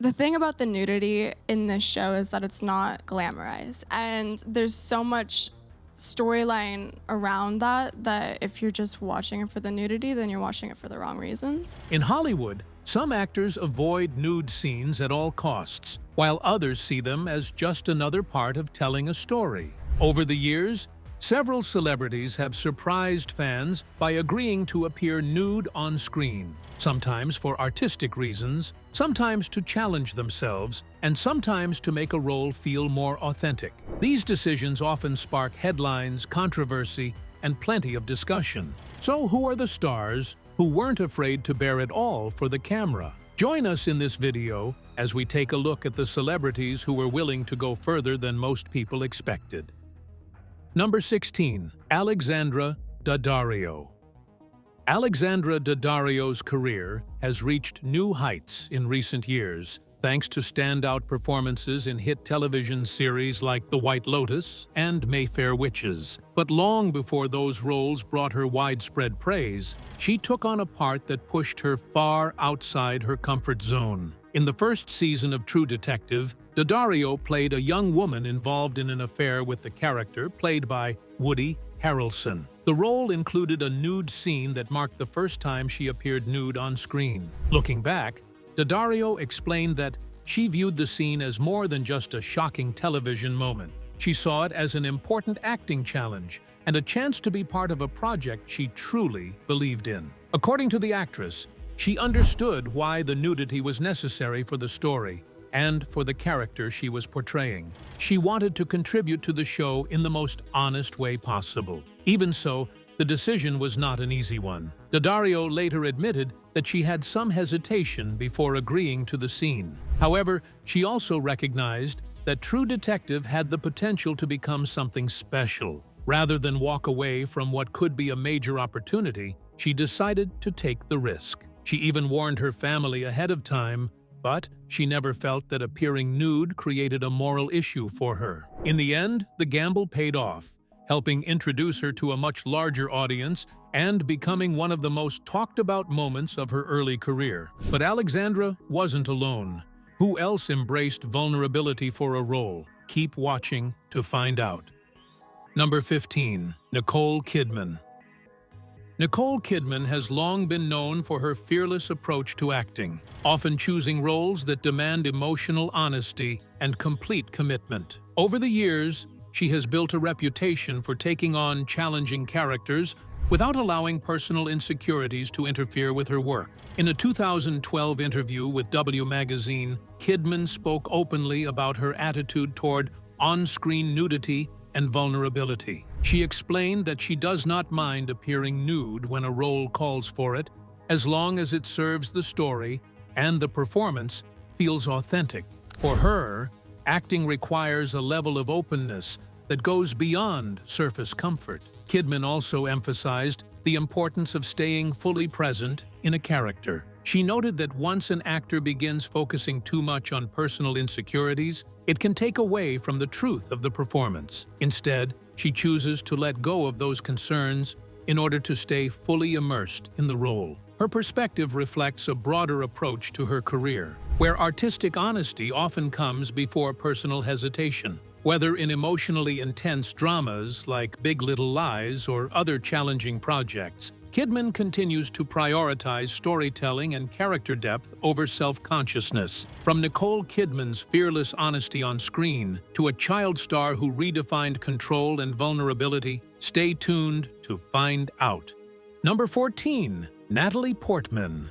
The thing about the nudity in this show is that it's not glamorized, and there's so much storyline around that if you're just watching it for the nudity, then you're watching it for the wrong reasons. In Hollywood, some actors avoid nude scenes at all costs, while others see them as just another part of telling a story. Over the years, several celebrities have surprised fans by agreeing to appear nude on screen, sometimes for artistic reasons, sometimes to challenge themselves, and sometimes to make a role feel more authentic. These decisions often spark headlines, controversy, and plenty of discussion. So who are the stars who weren't afraid to bear it all for the camera? Join us in this video as we take a look at the celebrities who were willing to go further than most people expected. Number 16. Alexandra Daddario. Alexandra Daddario's career has reached new heights in recent years, thanks to standout performances in hit television series like The White Lotus and Mayfair Witches. But long before those roles brought her widespread praise, she took on a part that pushed her far outside her comfort zone. In the first season of True Detective, Daddario played a young woman involved in an affair with the character played by Woody Harrelson. The role included a nude scene that marked the first time she appeared nude on screen. Looking back, Daddario explained that she viewed the scene as more than just a shocking television moment. She saw it as an important acting challenge and a chance to be part of a project she truly believed in. According to the actress, she understood why the nudity was necessary for the story and for the character she was portraying. She wanted to contribute to the show in the most honest way possible. Even so, the decision was not an easy one. Daddario later admitted that she had some hesitation before agreeing to the scene. However, she also recognized that True Detective had the potential to become something special. Rather than walk away from what could be a major opportunity, she decided to take the risk. She even warned her family ahead of time, but she never felt that appearing nude created a moral issue for her. In the end, the gamble paid off, helping introduce her to a much larger audience and becoming one of the most talked about moments of her early career. But Alexandra wasn't alone. Who else embraced vulnerability for a role? Keep watching to find out. Number 15. Nicole Kidman. Nicole Kidman has long been known for her fearless approach to acting, often choosing roles that demand emotional honesty and complete commitment. Over the years, she has built a reputation for taking on challenging characters without allowing personal insecurities to interfere with her work. In a 2012 interview with W Magazine, Kidman spoke openly about her attitude toward on-screen nudity and vulnerability. She explained that she does not mind appearing nude when a role calls for it, as long as it serves the story and the performance feels authentic. For her, acting requires a level of openness that goes beyond surface comfort. Kidman also emphasized the importance of staying fully present in a character. She noted that once an actor begins focusing too much on personal insecurities, it can take away from the truth of the performance. Instead, she chooses to let go of those concerns in order to stay fully immersed in the role. Her perspective reflects a broader approach to her career, where artistic honesty often comes before personal hesitation. Whether in emotionally intense dramas like Big Little Lies or other challenging projects, Kidman continues to prioritize storytelling and character depth over self-consciousness. From Nicole Kidman's fearless honesty on screen to a child star who redefined control and vulnerability, stay tuned to find out. Number 14. Natalie Portman.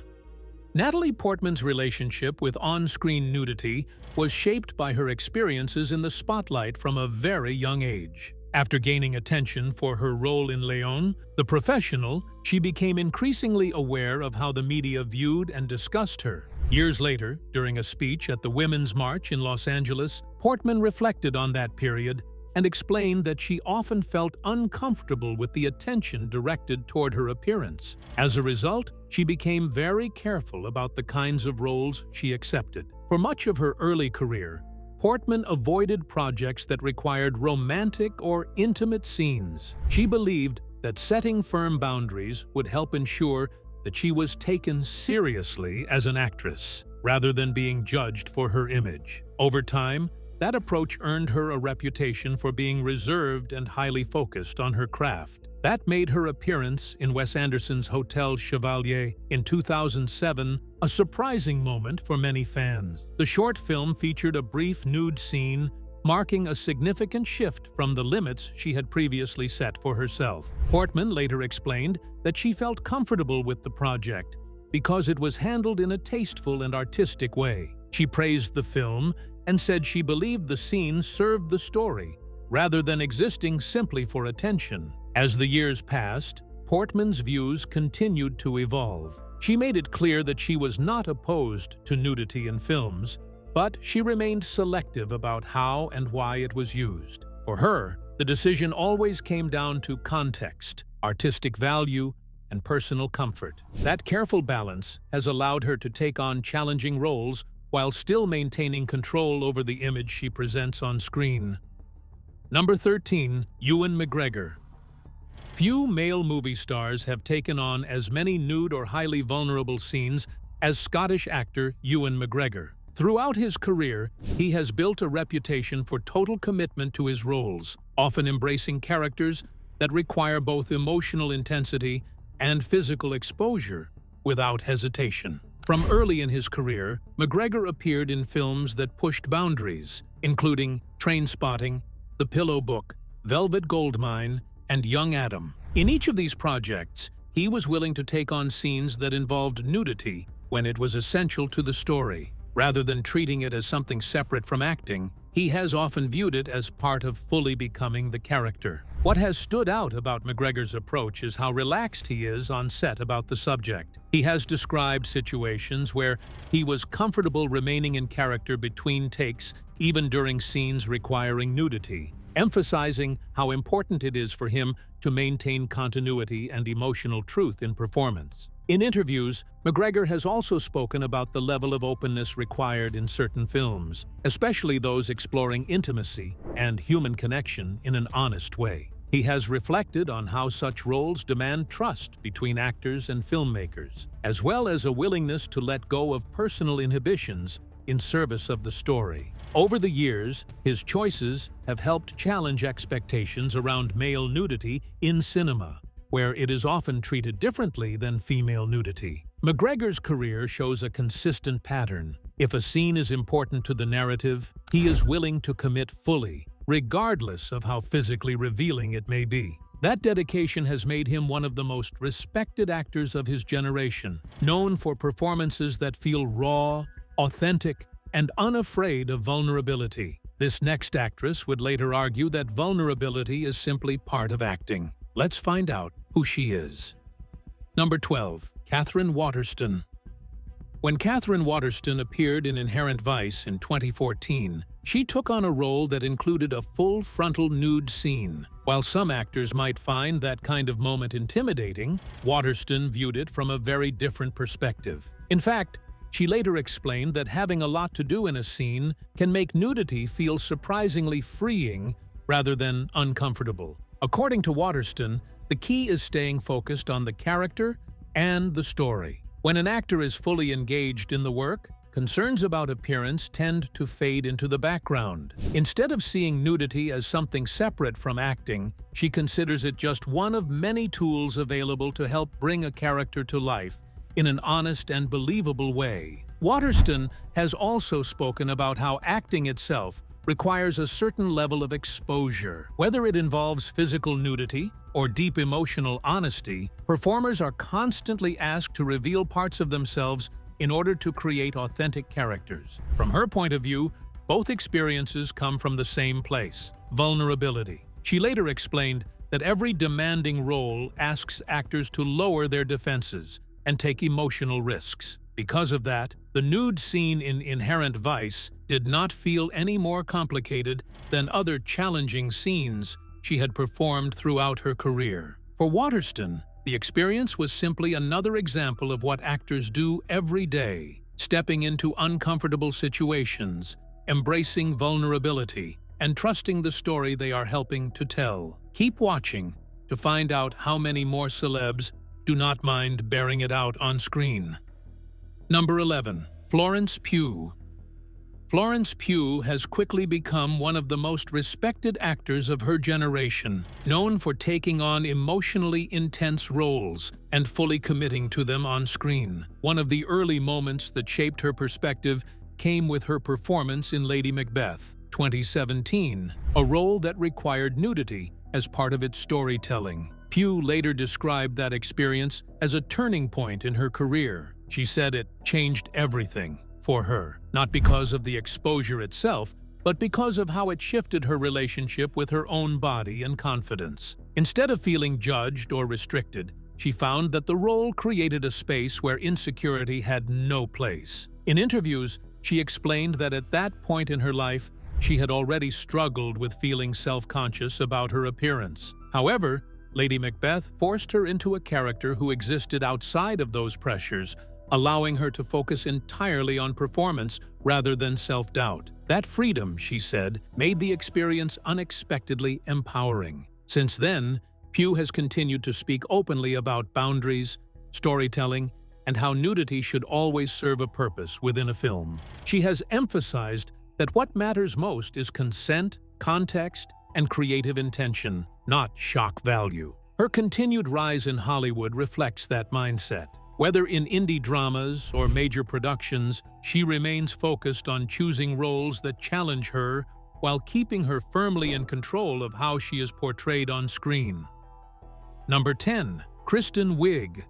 Natalie Portman's relationship with on-screen nudity was shaped by her experiences in the spotlight from a very young age. After gaining attention for her role in Leon, The Professional, she became increasingly aware of how the media viewed and discussed her. Years later, during a speech at the Women's March in Los Angeles, Portman reflected on that period and explained that she often felt uncomfortable with the attention directed toward her appearance. As a result, she became very careful about the kinds of roles she accepted. For much of her early career, Portman avoided projects that required romantic or intimate scenes. She believed that setting firm boundaries would help ensure that she was taken seriously as an actress. rather than being judged for her image. Over time, that approach earned her a reputation for being reserved and highly focused on her craft. That made her appearance in Wes Anderson's Hotel Chevalier in 2007 a surprising moment for many fans. The short film featured a brief nude scene, marking a significant shift from the limits she had previously set for herself. Portman later explained that she felt comfortable with the project because it was handled in a tasteful and artistic way. She praised the film and said she believed the scene served the story, rather than existing simply for attention. As the years passed, Portman's views continued to evolve. She made it clear that she was not opposed to nudity in films, but she remained selective about how and why it was used. For her, the decision always came down to context, artistic value, and personal comfort. That careful balance has allowed her to take on challenging roles while still maintaining control over the image she presents on screen. Number 13. Ewan McGregor. Few male movie stars have taken on as many nude or highly vulnerable scenes as Scottish actor Ewan McGregor. Throughout his career, he has built a reputation for total commitment to his roles, often embracing characters that require both emotional intensity and physical exposure without hesitation. From early in his career, McGregor appeared in films that pushed boundaries, including Trainspotting, The Pillow Book, Velvet Goldmine, and Young Adam. In each of these projects, he was willing to take on scenes that involved nudity when it was essential to the story. Rather than treating it as something separate from acting, he has often viewed it as part of fully becoming the character. What has stood out about McGregor's approach is how relaxed he is on set about the subject. He has described situations where he was comfortable remaining in character between takes, even during scenes requiring nudity, emphasizing how important it is for him to maintain continuity and emotional truth in performance. In interviews, McGregor has also spoken about the level of openness required in certain films, especially those exploring intimacy and human connection in an honest way. He has reflected on how such roles demand trust between actors and filmmakers, as well as a willingness to let go of personal inhibitions in service of the story. Over the years, his choices have helped challenge expectations around male nudity in cinema, where it is often treated differently than female nudity. McGregor's career shows a consistent pattern. If a scene is important to the narrative, he is willing to commit fully, regardless of how physically revealing it may be. That dedication has made him one of the most respected actors of his generation, known for performances that feel raw, authentic, and unafraid of vulnerability. This next actress would later argue that vulnerability is simply part of acting. Let's find out who she is. Number 12. Katherine Waterston. When Katherine Waterston appeared in Inherent Vice in 2014, she took on a role that included a full frontal nude scene. While some actors might find that kind of moment intimidating, Waterston viewed it from a very different perspective. In fact, she later explained that having a lot to do in a scene can make nudity feel surprisingly freeing rather than uncomfortable. According to Waterston, the key is staying focused on the character and the story. When an actor is fully engaged in the work, concerns about appearance tend to fade into the background. Instead of seeing nudity as something separate from acting, she considers it just one of many tools available to help bring a character to life in an honest and believable way. Waterston has also spoken about how acting itself requires a certain level of exposure. Whether it involves physical nudity or deep emotional honesty, performers are constantly asked to reveal parts of themselves in order to create authentic characters. From her point of view, both experiences come from the same place: vulnerability. She later explained that every demanding role asks actors to lower their defenses and take emotional risks. Because of that, the nude scene in Inherent Vice did not feel any more complicated than other challenging scenes she had performed throughout her career. For Waterston, the experience was simply another example of what actors do every day, stepping into uncomfortable situations, embracing vulnerability, and trusting the story they are helping to tell. Keep watching to find out how many more celebs do not mind bearing it out on screen. Number 11. Florence Pugh. Florence Pugh has quickly become one of the most respected actors of her generation, known for taking on emotionally intense roles and fully committing to them on screen. One of the early moments that shaped her perspective came with her performance in Lady Macbeth, 2017, a role that required nudity as part of its storytelling. Pugh later described that experience as a turning point in her career. She said it changed everything for her, not because of the exposure itself, but because of how it shifted her relationship with her own body and confidence. Instead of feeling judged or restricted, she found that the role created a space where insecurity had no place. In interviews, she explained that at that point in her life, she had already struggled with feeling self-conscious about her appearance. However, Lady Macbeth forced her into a character who existed outside of those pressures, allowing her to focus entirely on performance rather than self-doubt. That freedom, she said, made the experience unexpectedly empowering. Since then, Pugh has continued to speak openly about boundaries, storytelling, and how nudity should always serve a purpose within a film. She has emphasized that what matters most is consent, context, and creative intention, not shock value. Her continued rise in Hollywood reflects that mindset. Whether in indie dramas or major productions, she remains focused on choosing roles that challenge her while keeping her firmly in control of how she is portrayed on screen. Number 10. Kristen Wiig.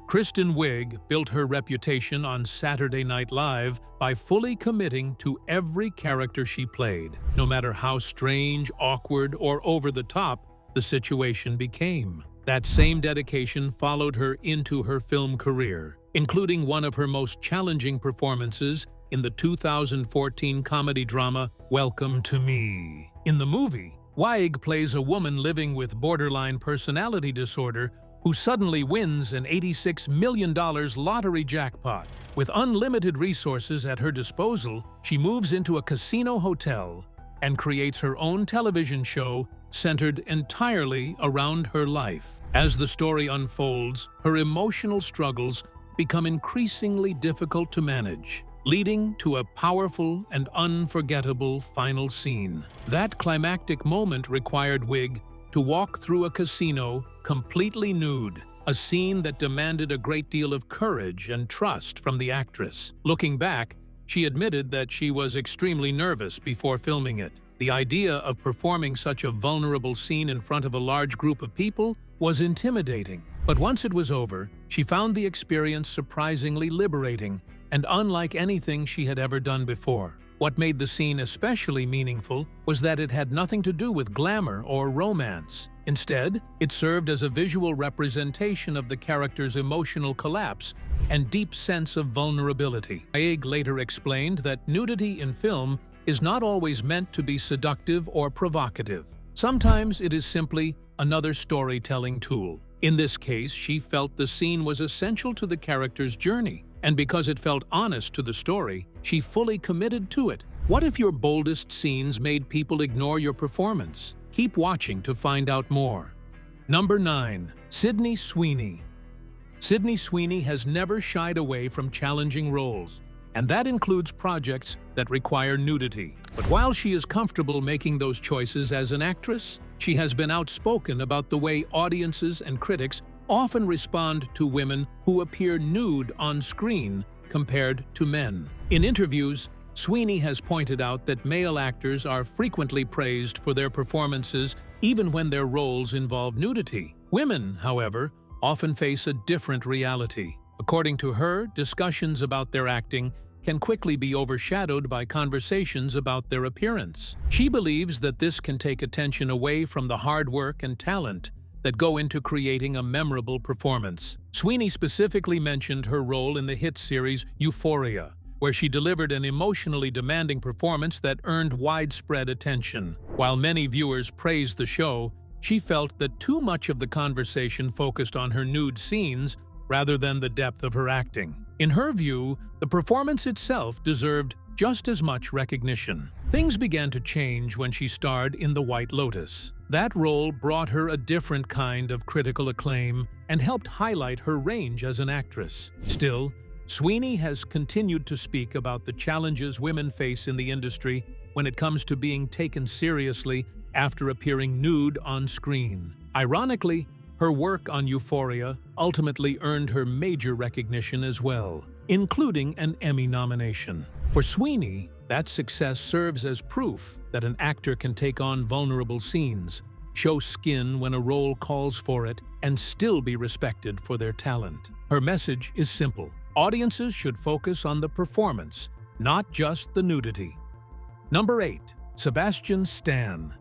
Kristen Wiig built her reputation on Saturday Night Live by fully committing to every character she played, no matter how strange, awkward, or over-the-top the situation became. That same dedication followed her into her film career, including one of her most challenging performances in the 2014 comedy drama Welcome to Me. In the movie, Wiig plays a woman living with borderline personality disorder who suddenly wins an $86 million lottery jackpot. With unlimited resources at her disposal, she moves into a casino hotel and creates her own television show centered entirely around her life. As the story unfolds, her emotional struggles become increasingly difficult to manage, leading to a powerful and unforgettable final scene. That climactic moment required Wiig to walk through a casino completely nude, a scene that demanded a great deal of courage and trust from the actress. Looking back, she admitted that she was extremely nervous before filming it. The idea of performing such a vulnerable scene in front of a large group of people was intimidating. But once it was over, she found the experience surprisingly liberating and unlike anything she had ever done before. What made the scene especially meaningful was that it had nothing to do with glamour or romance. Instead, it served as a visual representation of the character's emotional collapse and deep sense of vulnerability. Wiig later explained that nudity in film is not always meant to be seductive or provocative. Sometimes it is simply another storytelling tool. In this case, she felt the scene was essential to the character's journey, and because it felt honest to the story, she fully committed to it. What if your boldest scenes made people ignore your performance? Keep watching to find out more. Number 9. Sydney Sweeney. Sydney Sweeney has never shied away from challenging roles, and that includes projects that require nudity. But while she is comfortable making those choices as an actress, she has been outspoken about the way audiences and critics often respond to women who appear nude on screen compared to men. In interviews, Sweeney has pointed out that male actors are frequently praised for their performances even when their roles involve nudity. Women, however, often face a different reality. According to her, discussions about their acting can quickly be overshadowed by conversations about their appearance. She believes that this can take attention away from the hard work and talent that go into creating a memorable performance. Sweeney specifically mentioned her role in the hit series Euphoria, where she delivered an emotionally demanding performance that earned widespread attention. While many viewers praised the show, she felt that too much of the conversation focused on her nude scenes rather than the depth of her acting. In her view, the performance itself deserved just as much recognition. Things began to change when she starred in The White Lotus. That role brought her a different kind of critical acclaim and helped highlight her range as an actress. Still, Sweeney has continued to speak about the challenges women face in the industry when it comes to being taken seriously after appearing nude on screen. Ironically, her work on Euphoria ultimately earned her major recognition as well, including an Emmy nomination. For Sweeney, that success serves as proof that an actor can take on vulnerable scenes, show skin when a role calls for it, and still be respected for their talent. Her message is simple. Audiences should focus on the performance, not just the nudity. Number 8. Sebastian Stan.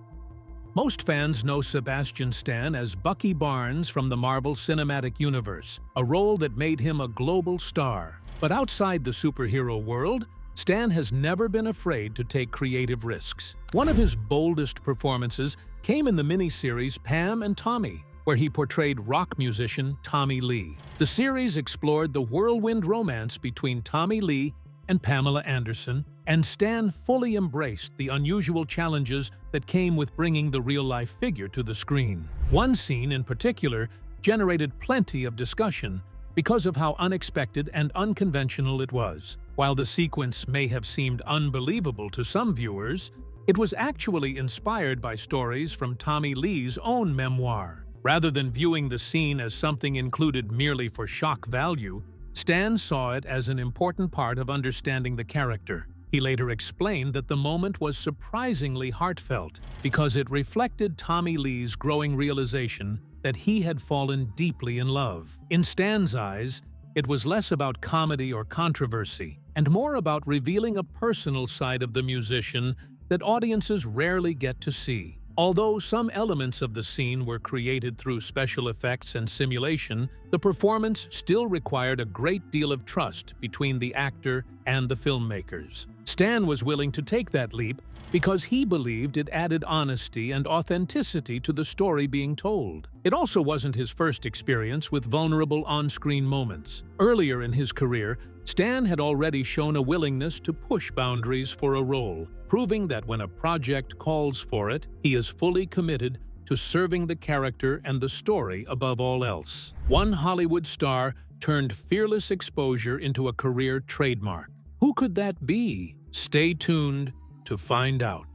Most fans know Sebastian Stan as Bucky Barnes from the Marvel Cinematic Universe, a role that made him a global star. But outside the superhero world, Stan has never been afraid to take creative risks. One of his boldest performances came in the miniseries Pam and Tommy, where he portrayed rock musician Tommy Lee. The series explored the whirlwind romance between Tommy Lee and Pamela Anderson, and Stan fully embraced the unusual challenges that came with bringing the real-life figure to the screen. One scene in particular generated plenty of discussion because of how unexpected and unconventional it was. While the sequence may have seemed unbelievable to some viewers, it was actually inspired by stories from Tommy Lee's own memoir. Rather than viewing the scene as something included merely for shock value, Stan saw it as an important part of understanding the character. He later explained that the moment was surprisingly heartfelt because it reflected Tommy Lee's growing realization that he had fallen deeply in love. In Stan's eyes, it was less about comedy or controversy and more about revealing a personal side of the musician that audiences rarely get to see. Although some elements of the scene were created through special effects and simulation, the performance still required a great deal of trust between the actor and the filmmakers. Stan was willing to take that leap because he believed it added honesty and authenticity to the story being told. It also wasn't his first experience with vulnerable on-screen moments. Earlier in his career, Stan had already shown a willingness to push boundaries for a role, proving that when a project calls for it, he is fully committed to serving the character and the story above all else. One Hollywood star turned fearless exposure into a career trademark. Who could that be? Stay tuned to find out.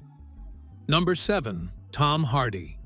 Number 7. Tom Hardy.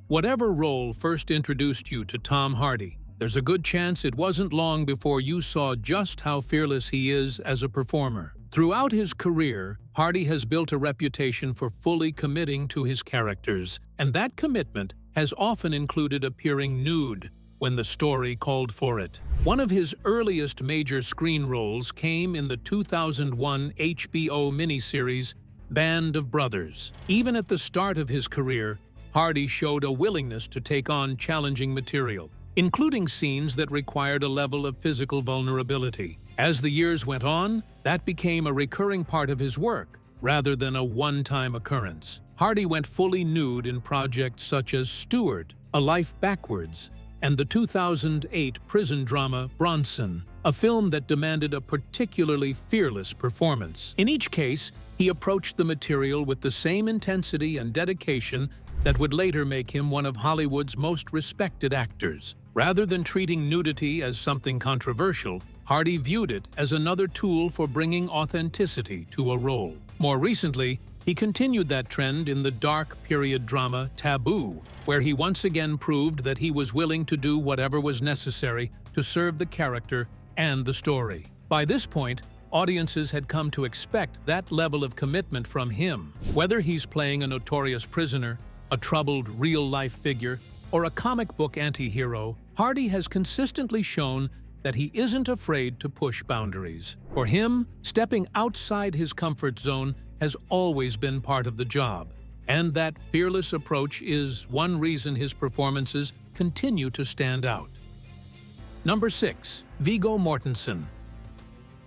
Whatever role first introduced you to Tom Hardy, there's a good chance it wasn't long before you saw just how fearless he is as a performer. Throughout his career, Hardy has built a reputation for fully committing to his characters, and that commitment has often included appearing nude when the story called for it. One of his earliest major screen roles came in the 2001 HBO miniseries Band of Brothers. Even at the start of his career, Hardy showed a willingness to take on challenging material, including scenes that required a level of physical vulnerability. As the years went on, that became a recurring part of his work, rather than a one-time occurrence. Hardy went fully nude in projects such as Stewart, A Life Backwards, and the 2008 prison drama Bronson, a film that demanded a particularly fearless performance. In each case, he approached the material with the same intensity and dedication that would later make him one of Hollywood's most respected actors. Rather than treating nudity as something controversial, Hardy viewed it as another tool for bringing authenticity to a role. More recently, he continued that trend in the dark period drama Taboo, where he once again proved that he was willing to do whatever was necessary to serve the character and the story. By this point, audiences had come to expect that level of commitment from him. Whether he's playing a notorious prisoner, a troubled real-life figure, or a comic book anti-hero, Hardy has consistently shown that he isn't afraid to push boundaries. For him, stepping outside his comfort zone has always been part of the job, and that fearless approach is one reason his performances continue to stand out. Number 6. Viggo Mortensen.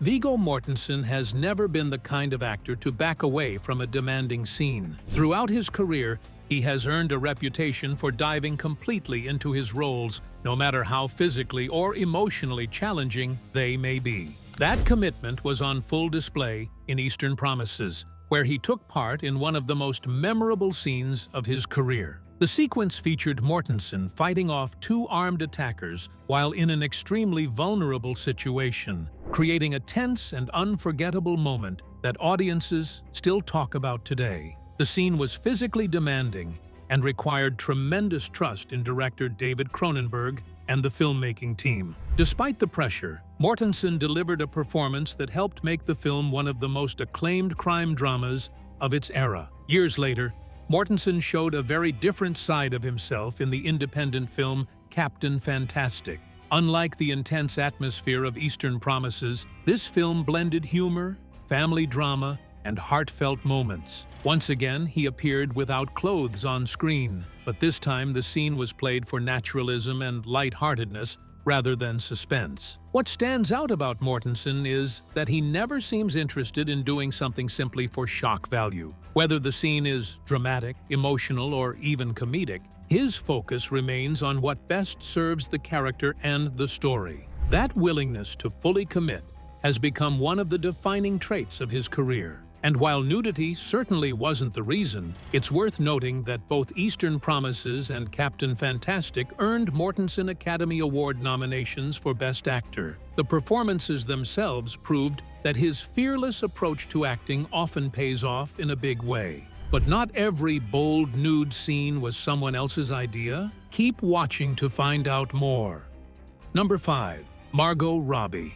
Viggo Mortensen has never been the kind of actor to back away from a demanding scene. Throughout his career, he has earned a reputation for diving completely into his roles, no matter how physically or emotionally challenging they may be. That commitment was on full display in Eastern Promises, where he took part in one of the most memorable scenes of his career. The sequence featured Mortensen fighting off two armed attackers while in an extremely vulnerable situation, creating a tense and unforgettable moment that audiences still talk about today. The scene was physically demanding and required tremendous trust in director David Cronenberg and the filmmaking team. Despite the pressure, Mortensen delivered a performance that helped make the film one of the most acclaimed crime dramas of its era. Years later, Mortensen showed a very different side of himself in the independent film Captain Fantastic. Unlike the intense atmosphere of Eastern Promises, this film blended humor, family drama, and heartfelt moments. Once again, he appeared without clothes on screen, but this time the scene was played for naturalism and lightheartedness rather than suspense. What stands out about Mortensen is that he never seems interested in doing something simply for shock value. Whether the scene is dramatic, emotional, or even comedic, his focus remains on what best serves the character and the story. That willingness to fully commit has become one of the defining traits of his career. And while nudity certainly wasn't the reason, it's worth noting that both Eastern Promises and Captain Fantastic earned Mortensen Academy Award nominations for Best Actor. The performances themselves proved that his fearless approach to acting often pays off in a big way. But not every bold nude scene was someone else's idea. Keep watching to find out more. Number 5. Margot Robbie.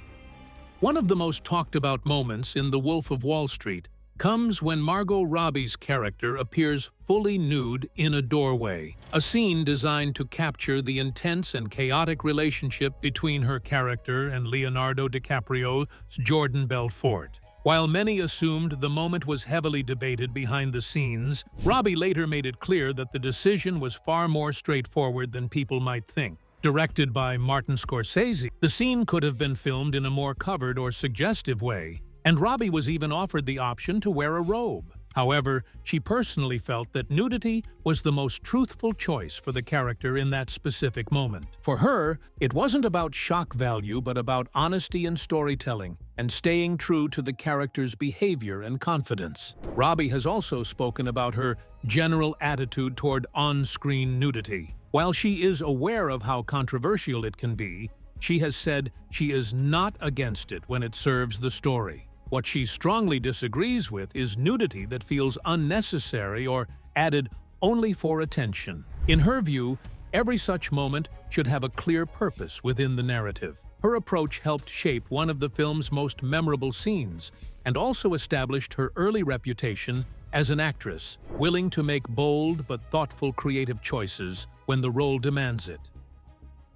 One of the most talked about moments in The Wolf of Wall Street comes when Margot Robbie's character appears fully nude in a doorway, a scene designed to capture the intense and chaotic relationship between her character and Leonardo DiCaprio's Jordan Belfort. While many assumed the moment was heavily debated behind the scenes, Robbie later made it clear that the decision was far more straightforward than people might think. Directed by Martin Scorsese, the scene could have been filmed in a more covered or suggestive way, and Robbie was even offered the option to wear a robe. However, she personally felt that nudity was the most truthful choice for the character in that specific moment. For her, it wasn't about shock value but about honesty in storytelling and staying true to the character's behavior and confidence. Robbie has also spoken about her general attitude toward on-screen nudity. While she is aware of how controversial it can be, she has said she is not against it when it serves the story. What she strongly disagrees with is nudity that feels unnecessary or added only for attention. In her view, every such moment should have a clear purpose within the narrative. Her approach helped shape one of the film's most memorable scenes and also established her early reputation as an actress, willing to make bold but thoughtful creative choices when the role demands it.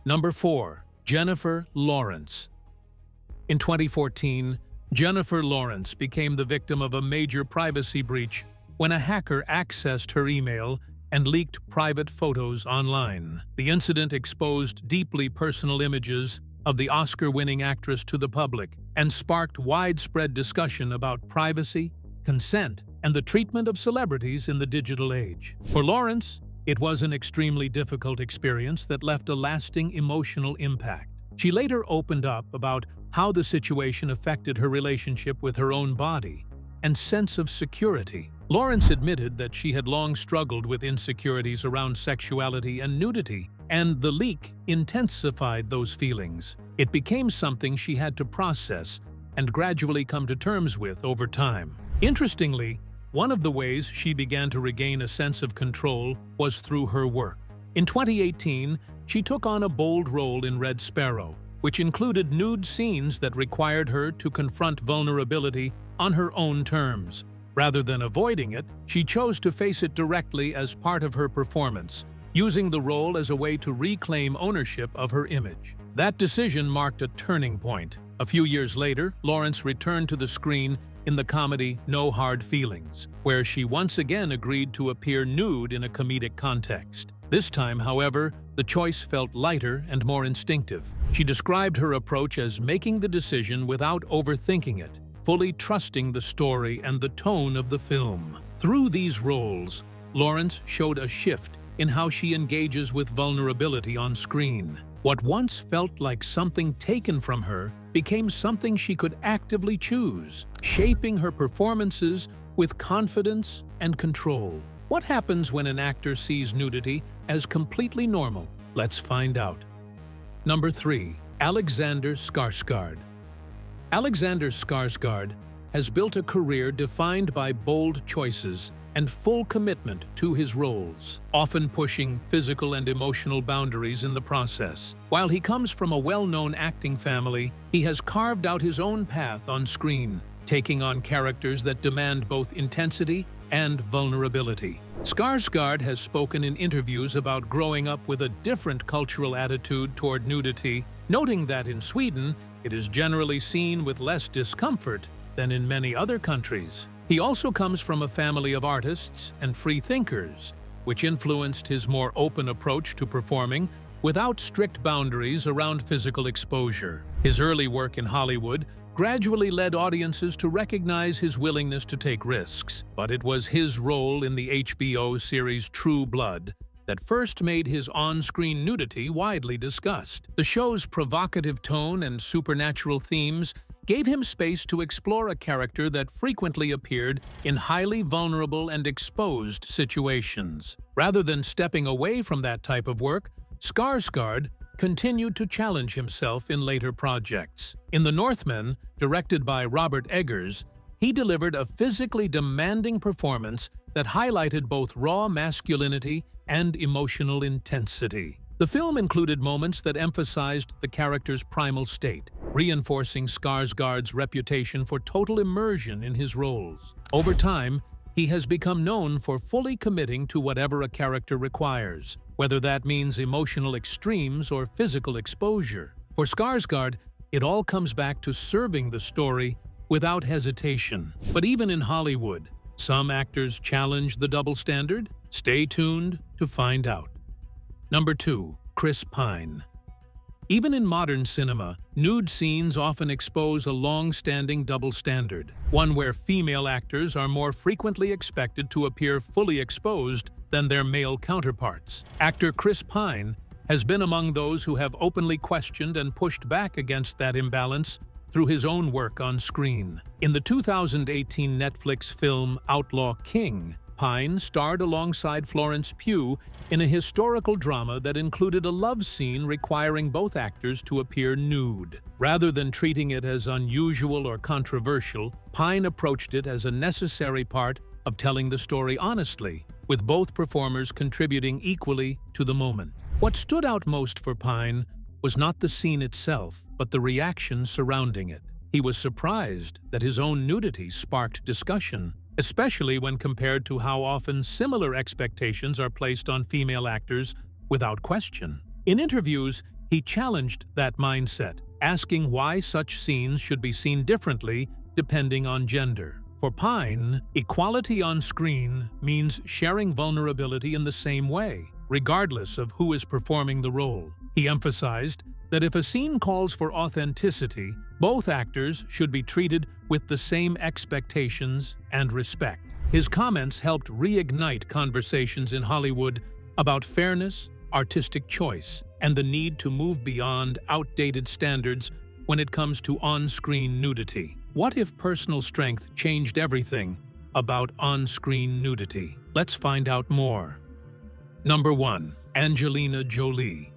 Number 4. Jennifer Lawrence. In 2014, Jennifer Lawrence became the victim of a major privacy breach when a hacker accessed her email and leaked private photos online. The incident exposed deeply personal images of the Oscar-winning actress to the public and sparked widespread discussion about privacy, consent, and the treatment of celebrities in the digital age. For Lawrence, it was an extremely difficult experience that left a lasting emotional impact. She later opened up about how the situation affected her relationship with her own body and sense of security. Lawrence admitted that she had long struggled with insecurities around sexuality and nudity, and the leak intensified those feelings. It became something she had to process and gradually come to terms with over time. Interestingly, one of the ways she began to regain a sense of control was through her work. In 2018, she took on a bold role in Red Sparrow, which included nude scenes that required her to confront vulnerability on her own terms. Rather than avoiding it, she chose to face it directly as part of her performance, using the role as a way to reclaim ownership of her image. That decision marked a turning point. A few years later, Lawrence returned to the screen in the comedy No Hard Feelings, where she once again agreed to appear nude in a comedic context. This time, however, the choice felt lighter and more instinctive. She described her approach as making the decision without overthinking it, fully trusting the story and the tone of the film. Through these roles, Lawrence showed a shift in how she engages with vulnerability on screen. What once felt like something taken from her became something she could actively choose, shaping her performances with confidence and control. What happens when an actor sees nudity as completely normal? Let's find out. Number 3. Alexander Skarsgård. Alexander Skarsgård has built a career defined by bold choices and full commitment to his roles, often pushing physical and emotional boundaries in the process. While he comes from a well-known acting family, he has carved out his own path on screen, taking on characters that demand both intensity and vulnerability. Skarsgård has spoken in interviews about growing up with a different cultural attitude toward nudity, noting that in Sweden, it is generally seen with less discomfort than in many other countries. He also comes from a family of artists and free thinkers, which influenced his more open approach to performing without strict boundaries around physical exposure. His early work in Hollywood gradually led audiences to recognize his willingness to take risks, but it was his role in the HBO series True Blood that first made his on-screen nudity widely discussed. The show's provocative tone and supernatural themes gave him space to explore a character that frequently appeared in highly vulnerable and exposed situations. Rather than stepping away from that type of work, Skarsgård continued to challenge himself in later projects. In The Northman, directed by Robert Eggers, he delivered a physically demanding performance that highlighted both raw masculinity and emotional intensity. The film included moments that emphasized the character's primal state, reinforcing Skarsgård's reputation for total immersion in his roles. Over time, he has become known for fully committing to whatever a character requires, whether that means emotional extremes or physical exposure. For Skarsgård, it all comes back to serving the story without hesitation. But even in Hollywood, some actors challenge the double standard. Stay tuned to find out. Number 2. Chris Pine. Even in modern cinema, nude scenes often expose a long-standing double standard, one where female actors are more frequently expected to appear fully exposed than their male counterparts. Actor Chris Pine has been among those who have openly questioned and pushed back against that imbalance through his own work on screen. In the 2018 Netflix film Outlaw King, Pine starred alongside Florence Pugh in a historical drama that included a love scene requiring both actors to appear nude. Rather than treating it as unusual or controversial, Pine approached it as a necessary part of telling the story honestly, with both performers contributing equally to the moment. What stood out most for Pine was not the scene itself, but the reaction surrounding it. He was surprised that his own nudity sparked discussion, especially when compared to how often similar expectations are placed on female actors without question. In interviews, he challenged that mindset, asking why such scenes should be seen differently depending on gender. For Pine, equality on screen means sharing vulnerability in the same way, regardless of who is performing the role. He emphasized that if a scene calls for authenticity, both actors should be treated with the same expectations and respect. His comments helped reignite conversations in Hollywood about fairness, artistic choice, and the need to move beyond outdated standards when it comes to on-screen nudity. What if personal strength changed everything about on-screen nudity? Let's find out more. Number 1. Angelina Jolie.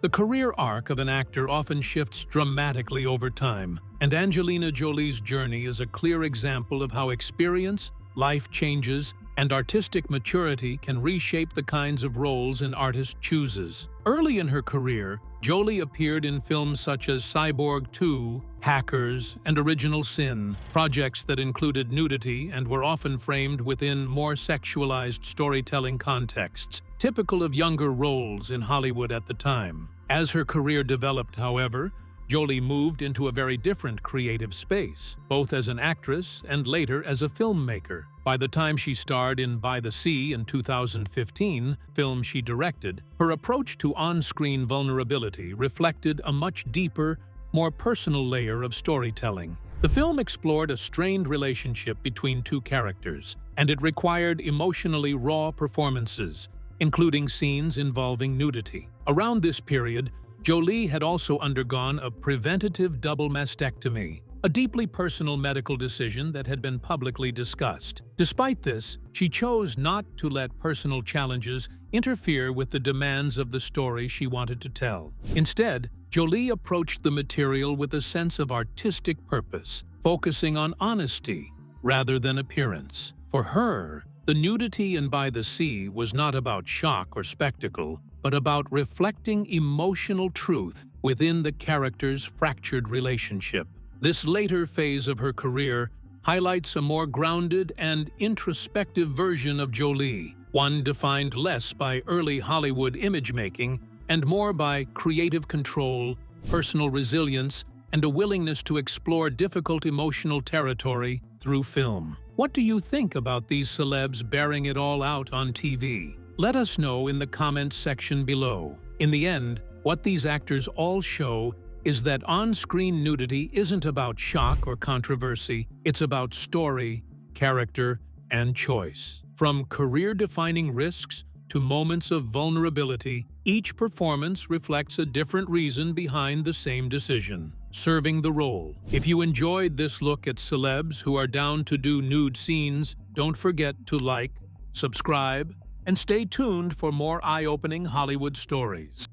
The career arc of an actor often shifts dramatically over time, and Angelina Jolie's journey is a clear example of how experience, life changes, and artistic maturity can reshape the kinds of roles an artist chooses. Early in her career, Jolie appeared in films such as Cyborg 2, Hackers, and Original Sin, projects that included nudity and were often framed within more sexualized storytelling contexts, typical of younger roles in Hollywood at the time. As her career developed, however, Jolie moved into a very different creative space, both as an actress and later as a filmmaker. By the time she starred in By the Sea in 2015, film she directed, her approach to on-screen vulnerability reflected a much deeper, more personal layer of storytelling. The film explored a strained relationship between two characters, and it required emotionally raw performances, including scenes involving nudity. Around this period, Jolie had also undergone a preventative double mastectomy, a deeply personal medical decision that had been publicly discussed. Despite this, she chose not to let personal challenges interfere with the demands of the story she wanted to tell. Instead, Jolie approached the material with a sense of artistic purpose, focusing on honesty rather than appearance. For her, the nudity in By the Sea was not about shock or spectacle, but about reflecting emotional truth within the character's fractured relationship. This later phase of her career highlights a more grounded and introspective version of Jolie, one defined less by early Hollywood image-making and more by creative control, personal resilience, and a willingness to explore difficult emotional territory through film. What do you think about these celebs bearing it all out on TV? Let us know in the comments section below. In the end, what these actors all show is that on-screen nudity isn't about shock or controversy, it's about story, character, and choice. From career-defining risks to moments of vulnerability, each performance reflects a different reason behind the same decision, serving the role. If you enjoyed this look at celebs who are down to do nude scenes, don't forget to like, subscribe, and stay tuned for more eye-opening Hollywood stories.